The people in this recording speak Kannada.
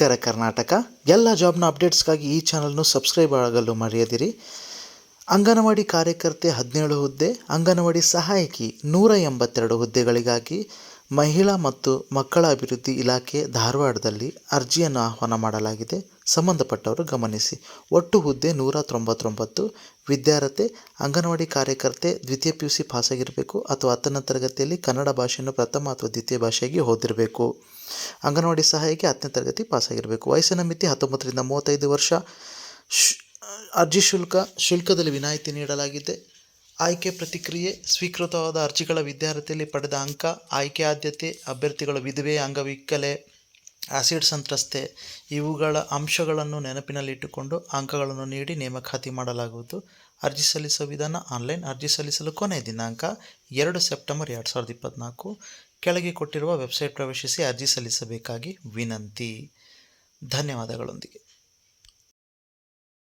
ನಮಸ್ಕಾರ ಕರ್ನಾಟಕ. ಎಲ್ಲ ಜಾಬ್ನ ಅಪ್ಡೇಟ್ಸ್ಗಾಗಿ ಈ ಚಾನಲ್ನು ಸಬ್ಸ್ಕ್ರೈಬ್ ಆಗಲು ಮರೆಯದಿರಿ. ಅಂಗನವಾಡಿ ಕಾರ್ಯಕರ್ತೆ 17 ಹುದ್ದೆ, ಅಂಗನವಾಡಿ ಸಹಾಯಕಿ 182 ಹುದ್ದೆಗಳಿಗಾಗಿ ಮಹಿಳಾ ಮತ್ತು ಮಕ್ಕಳ ಅಭಿವೃದ್ಧಿ ಇಲಾಖೆ ಧಾರವಾಡದಲ್ಲಿ ಅರ್ಜಿಯನ್ನು ಆಹ್ವಾನ ಮಾಡಲಾಗಿದೆ. ಸಂಬಂಧಪಟ್ಟವರು ಗಮನಿಸಿ. ಒಟ್ಟು ಹುದ್ದೆ 199. ವಿದ್ಯಾರ್ಹತೆ ಅಂಗನವಾಡಿ ಕಾರ್ಯಕರ್ತೆ ದ್ವಿತೀಯ PUC ಪಾಸಾಗಿರಬೇಕು ಅಥವಾ 10ನೇ ತರಗತಿಯಲ್ಲಿ ಕನ್ನಡ ಭಾಷೆಯನ್ನು ಪ್ರಥಮ ಅಥವಾ ದ್ವಿತೀಯ ಭಾಷೆಯಾಗಿ ಓದಿರಬೇಕು. ಅಂಗನವಾಡಿ ಸಹಾಯಕಿ 10ನೇ ತರಗತಿ ಪಾಸಾಗಿರಬೇಕು. ವಯಸ್ಸಿನ ಮಿತಿ 19 ರಿಂದ 35 ವರ್ಷ. ಅರ್ಜಿ ಶುಲ್ಕದಲ್ಲಿ ವಿನಾಯಿತಿ ನೀಡಲಾಗಿದೆ. ಆಯ್ಕೆ ಪ್ರತಿಕ್ರಿಯೆ ಸ್ವೀಕೃತವಾದ ಅರ್ಜಿಗಳ ವಿದ್ಯಾರ್ಥಿಯಲ್ಲಿ ಪಡೆದ ಅಂಕ, ಆಯ್ಕೆ ಆದ್ಯತೆ, ಅಭ್ಯರ್ಥಿಗಳು ವಿಧವೆ, ಅಂಗವಿಕಲೆ, ಆಸಿಡ್ ಸಂತ್ರಸ್ತೆ ಇವುಗಳ ಅಂಶಗಳನ್ನು ನೆನಪಿನಲ್ಲಿಟ್ಟುಕೊಂಡು ಅಂಕಗಳನ್ನು ನೀಡಿ ನೇಮಕಾತಿ ಮಾಡಲಾಗುವುದು. ಅರ್ಜಿ ಸಲ್ಲಿಸುವ ವಿಧಾನ ಆನ್ಲೈನ್. ಅರ್ಜಿ ಸಲ್ಲಿಸಲು ಕೊನೆಯ ದಿನಾಂಕ 2 ಸೆಪ್ಟೆಂಬರ್ 2024. ಕೆಳಗೆ ಕೊಟ್ಟಿರುವ ವೆಬ್ಸೈಟ್ ಪ್ರವೇಶಿಸಿ ಅರ್ಜಿ ಸಲ್ಲಿಸಬೇಕಾಗಿ ವಿನಂತಿ. ಧನ್ಯವಾದಗಳೊಂದಿಗೆ.